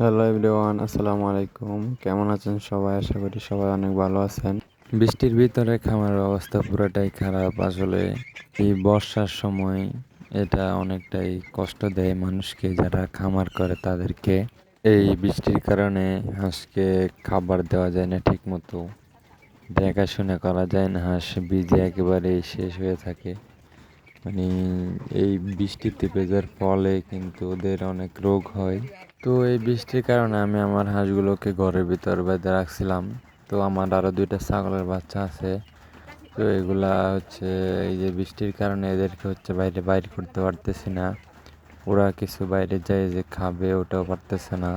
Hello everyone, আসসালামু আলাইকুম। কেমন আছেন সবাই? আশা করি সবাই অনেক ভালো আছেন। বৃষ্টির ভিতরে খামারের অবস্থা পুরোটাই খারাপ। আসলে এই বর্ষার সময় এটা অনেকটাই কষ্ট দেয় মানুষকে, যারা খামার করে তাদেরকে। এই বৃষ্টির কারণে হাঁসকে খাবার দেওয়া যায় না ঠিক মতো, দেখাশোনা করা যায় না, হাঁস ভিজে একেবারে শেষ হয়ে থাকে। মানে এই বৃষ্টিতে ভেজার ফলে কিন্তু ওদের অনেক রোগ হয়। তো এই বৃষ্টির কারণে আমি আমার হাঁসগুলোকে ঘরের ভিতর বেঁধে রাখছিলাম। তো আমার আরো দুইটা ছাগলের বাচ্চা আছে। তো এগুলা হচ্ছে এই যে বৃষ্টির কারণে এদেরকে হচ্ছে বাইরে বাইর করতে পারতেছি না। ওরা কিছু বাইরে যায় যে খাবে, ওটাও পারতেছে না।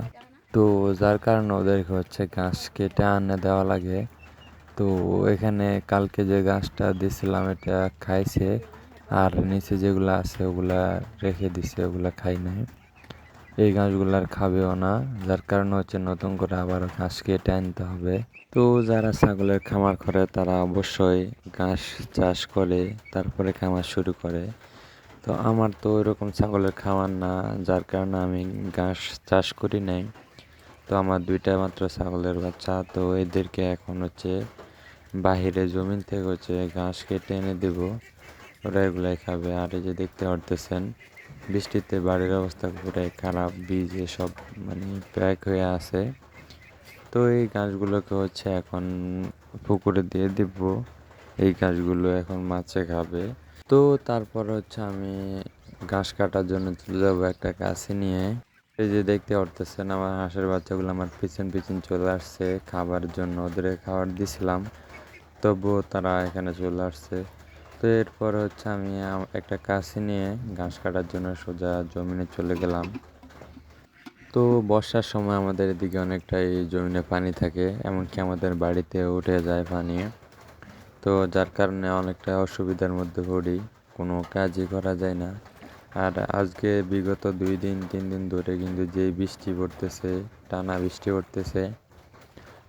তো যার কারণে ওদেরকে হচ্ছে ঘাস কেটে আনে দেওয়া লাগে। তো এখানে কালকে যে ঘাসটা দিছিলাম এটা খাইছে, আর নিচে যেগুলো আছে ওগুলা রেখে দিছে, ওগুলা খাই নাই। এই ঘাসগুলো আর খাবেও না, যার কারণে হচ্ছে নতুন করে আবারও ঘাস কেটে আনতে হবে। তো যারা ছাগলের খামার করে তারা অবশ্যই ঘাস চাষ করে তারপরে খামার শুরু করে। তো আমার তো ওইরকম ছাগলের খামার না, যার কারণে আমি ঘাস চাষ করি নাই। তো আমার দুইটা মাত্র ছাগলের বাচ্চা, তো এদেরকে এখন হচ্ছে বাহিরে জমিন থেকে হচ্ছে ঘাস কেটে এনে দেব, ওরা এগুলাই খাবে। আর এই যে দেখতে পারতেছেন বৃষ্টিতে বাড়ির অবস্থা পুরাই খারাপ, বীজ এসব মানে প্যাক হয়ে আছে। তো এই গাছগুলোকে হচ্ছে এখন পুকুরে দিয়ে দিব, এই গাছগুলো এখন মাছে খাবে। তো তারপর হচ্ছে আমি ঘাস কাটার জন্য চলে যাবো একটা কাছে নিয়ে। এই যে দেখতে পারতেছেন আমার হাঁসের বাচ্চাগুলো আমার পিছন পিছন চলে আসছে খাবার জন্য, ওদের খাবার দিছিলাম, তবুও তারা এখানে চলে আসছে। তো এরপর হচ্ছে আমি একটা কাছি নিয়ে ঘাস কাটার জন্য সোজা জমিনে চলে গেলাম। তো বর্ষার সময় আমাদের এদিকে অনেকটাই জমিনে পানি থাকে, এমনকি আমাদের বাড়িতে উঠে যায় পানি। তো যার কারণে অনেকটা অসুবিধার মধ্যে পড়ি, কোনো কাজই করা যায় না। আর আজকে বিগত 2 দিন 3 দিন ধরে কিন্তু যেই বৃষ্টি পড়তেছে, টানা বৃষ্টি পড়তেছে,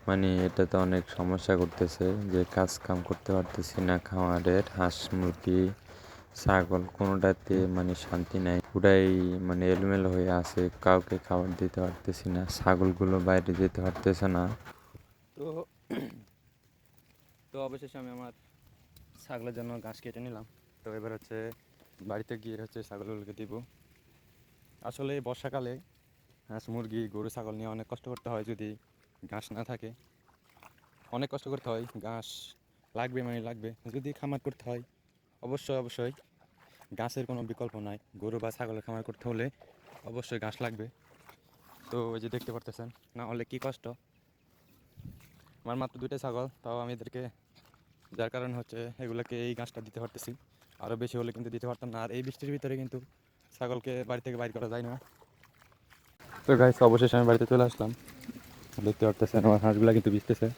মানে এটাতে অনেক সমস্যা করতেছে, যে কাজ কাম করতে পারতেছি না। খামারের হাঁস মুরগি ছাগল কোনোটাতে মানে শান্তি নাই, পুরাই মানে এলোমেলো হয়ে আছে, কাউকে খাবার দিতে পারতেছি না, ছাগলগুলো বাইরে যেতে পারতেছে না। তো তো অবশেষে আমি আমার ছাগলের জন্য ঘাস কেটে নিলাম। তো এবার হচ্ছে বাড়িতে গিয়ে হচ্ছে ছাগলগুলোকে দিব। আসলে বর্ষাকালে হাঁস মুরগি গরু ছাগল নিয়ে অনেক কষ্ট করতে হয়, যদি ঘাস না থাকে অনেক কষ্ট করতে হয়। ঘাস লাগবে মানে লাগবে, যদি খামার করতে হয় অবশ্যই অবশ্যই ঘাসের কোনো বিকল্প নাই। গরু বা ছাগলের খামার করতে হলে অবশ্যই ঘাস লাগবে। তো ওই যে দেখতে পারতেছেন, না হলে কী কষ্ট। আমার মাত্র দুইটা ছাগল, তাও আমি এদেরকে, যার কারণে হচ্ছে এগুলোকে এই ঘাসটা দিতে পারতেছি। আরও বেশি হলে কিন্তু দিতে পারতাম না, আর এই বৃষ্টির ভিতরে কিন্তু ছাগলকে বাড়ি থেকে বাইর করা যায় না। তো গাইস, অবশেষে আমি বাড়িতে চলে আসলাম। দেখতে পারতেছেন আমার হাঁসগুলো কিন্তু ভিজতেছে।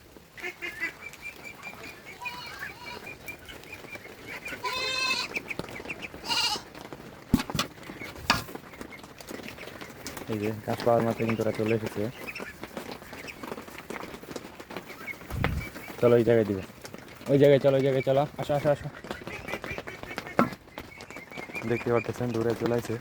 এই যে ঘাস পাওয়ার মাত্র কিন্তু ওরা চলে এসেছে। চলো ওই জায়গায় দিব, ওই জায়গায় চলো, ওই জায়গায় চলো, আসো আসো আসো। দেখতে পারতেছেন দূরে চলে আসে।